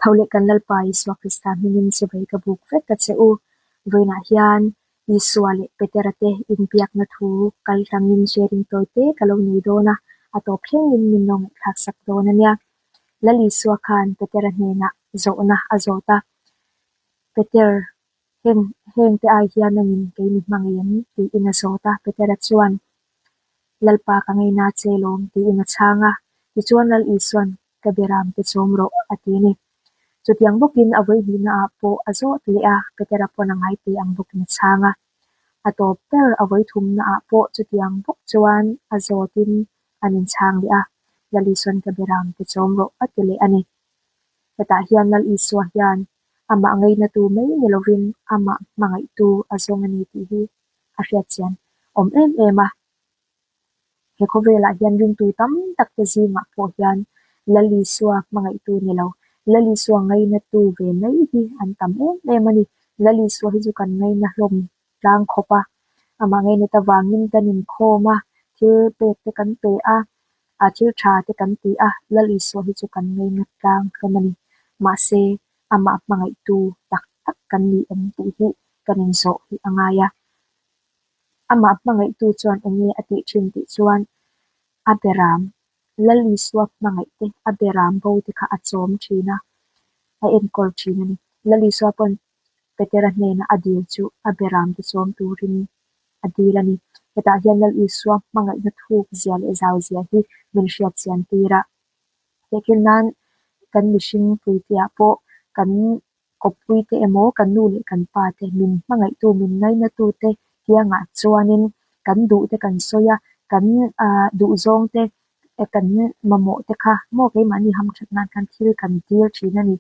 Thaule kan lalpa Iswa Krista minin sibai ka buk vet ka cheu voina hian Iswa le peterate in piak na thu kal tangin sharing toite kalong ni dona atop thlengin minong thak sak dona nia lali Iswa khan petera hena zo na azota peter heng te ai hian nangin ke ni mangyen ti ina zota petera chuan lalpa ka ngai na chelom ti ina changa ti chuan lal Iswan ka beram te chomro atini chutiang bukin avoi hina po azo tlea petera pona ngai te ang bukin changa atop per avoi thum na po chutiang buk chuan azotin anin chang lia lalison ka beram te chomro atile ani kata hian lal Iswa hian ama ngai na tu mai nilovin ama mangai tu azong ani ti hi a hriat chian om em ema he khovela hian ring tu tam tak te zinga po hian lal Iswa mangai tu nilo lal Iswa ngai na tu ve mai hi an tam em ani lal Iswa hi chu kan ngai na hlom tlang khopa ama ngai na tawangin kanin khoma thil pe te kan pe a thil tha te kan ti a lal Iswa hi chu kan ngai na tlang khamani ma se ama mangai tu tak tak kan ni em ti hi kanin zo hi angaya ama mangai tu chuan enge ati thin ti chuan aberam lal Iswa mangai te aberam bo te kha achom thina a enkol thina ni lal Iswa pon petera hena adil chu aberam te chom turin adilani kata hian lal Iswa mangai na thuk zia le zau zia hi min hriat chian tira lekin nan kan mishing puitia po kan kopui te emo kan nu le kan pa te min mangai tu min ngai na tu te kianga chuanin kan du te kan soya kan du zong te kan mamo te kha mo ke mani ham that nan kan thil kan dir thina ni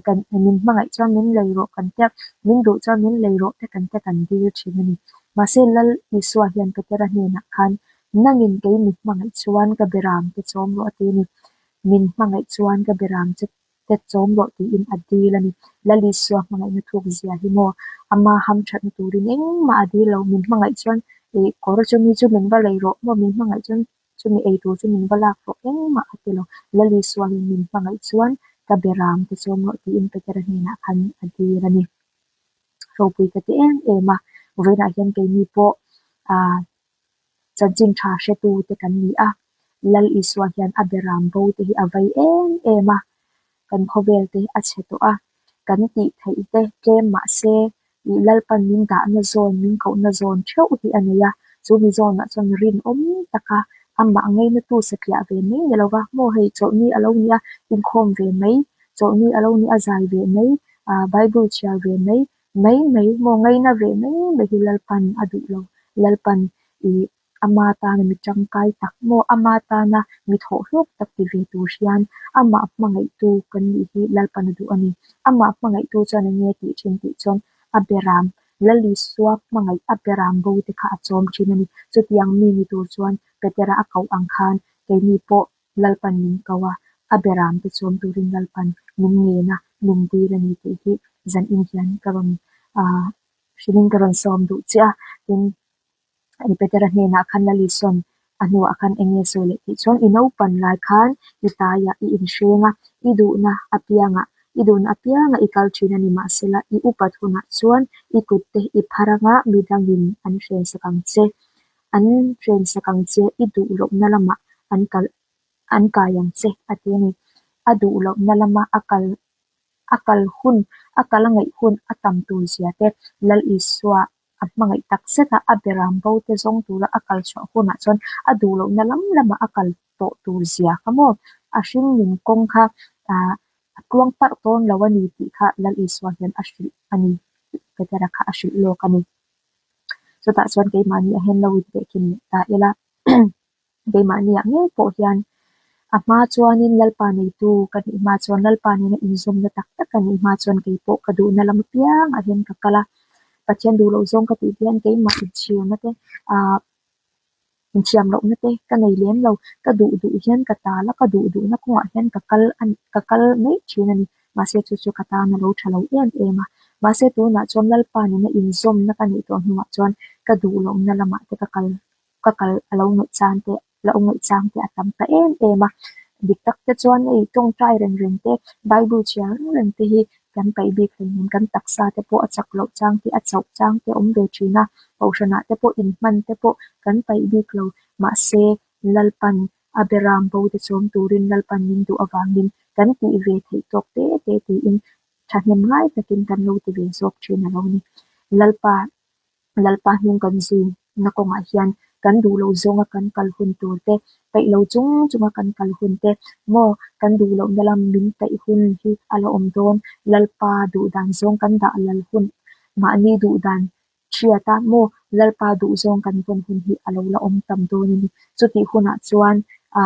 kan min mangai chuan min leiro kan te min du chuan min leiro te kan dir thina ni ma se lal Iswa hian petera hena khan nangin ke mi mangai chuan ka beram te chom ro ati ni min mangai chuan ka beram te chom ro ti in adilani lal Iswa mangai na thuk zia hi mo ama ham that na turin eng ma adilo min mangai chuan kor chu mi chu min ba leiro mo min mangai chuan chu mi ei tu chu min ba lak ro eng ma atilo lal Iswa hi min mangai chuan ka beram te chom ro ti in petera hena khan adilani ro pui ka te ema veina hian ke ni po chanjing tha she tu te kan ni a lal Iswa hian aberam bo te hi avai ema kan khovel te a cheto a kan ti thei te kem ma se i lalpan min da na zon min ko na zon theu hi ania chu mi zon na chon rin taka amma ngai na tu sakya ve mai nelowa mo hei cho ni alo nia in khom ve mai cho ni alo ni azai ve mai bible chia ve mai mo ngai na ve mai hi lalpan adu lo lalpan i amata na mi changkai tak mo amata na mi tho hlok tak ti ve tu hian ama mangai tu kan ni hi lalpan du ani ama mangai tu chan nge ti thin ti chon aberam lal Iswa mangai aberam bo te kha achom thin ani chutiang mi ni tu chuan petera akau angkhan ke ni po lalpan ning kawa aberam te chom turin lalpan min nge na min di la ni ti hi zan in hian karon shilling karon som du cha in ani petera hena khan lalison anu akan enge sole ti chon ino pan lai khan itaya I in shrenga idu na apianga idun apianga ikal thina ni ma sela I upat huna chuan ikutte I pharanga midangin an hren sakang che idu lo nalama an kayang che atini adu lo nalama akal ngai hun atam tu siate lal Iswa mangai takseta aberam bo te zong tura akal cho huna chon adulo nalam lama akal to tu zia kamo ashing min kong kha tuang par ton lawani ti kha lal Iswa hian ashil ani petera kha ashil lo kani so ta chon ke mani a hen lo te kin ta ela ke mani a nge po hian ama chuanin lalpa nei tu kan ma chuan lalpa ni na inzom na tak tak kan ma chuan ke po kadu na lam piang a hen ka kala pathian du lo zong ka ti hian ke ma chiam na te chiam lo na te ka nei lem lo ka du hian ka ta la ka du na ko hian ka kal nei thina ni ma se chu ka ta na lo thalo ema ma se tu na chon lalpa ni na inzom na ka nei to hnuwa chuan ka du lo na lama te ka kal alo ngai chan te atam ta ema diktak te chuan ei tong trai reng te Bible chia reng te hi kan pai bik hlengin kan taksa te po achak lo chang te achau chang te om ve thina paushana te po in man te po kan pai bik lo ma se lalpan aberam bo te chom turin lalpan nin du awangin kan ti ve thei tok te ti in thahnem ngai takin kan lo ti ve zok thina lo ni lalpa lalpa hnung kan zu na konga hian kan du lo zonga kan kalhun tur te pai lo chung chunga kan kalhun te mo kan du lo dalam min tai hun hi ala om don lalpa du dan zong kan da lal hun ma ni du dan chiata mo lalpa du zong kan hun hi alo la om tam don ni chuti huna chuan a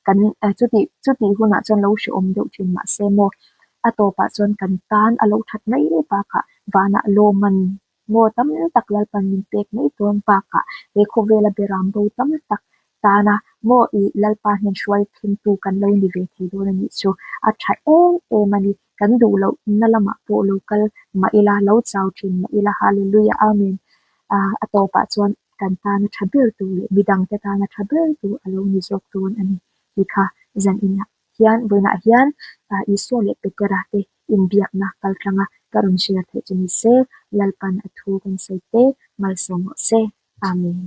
kan chuti huna chuan lo shi om deuh thin ma se mo atopa chuan kan tan alo that mai pa kha wana lo man mo tam tak lalpan min pek mai ton pa kha he khovela beram bo tam tak tana mo I lalpa hian shwai thin tu kan lo ni ve thei don ani chu a tha mani kan du lo nalama po local ma ila lo chau thin ma ila hallelujah amen atopa chuan kan tan thaber tu le midang te tan thaber tu alo ni zok ton ani hi kha zan ina hian boina hian iso le petera te in biak na kaltanga karon share the chini se lalpan athu kan se te mal songo se amen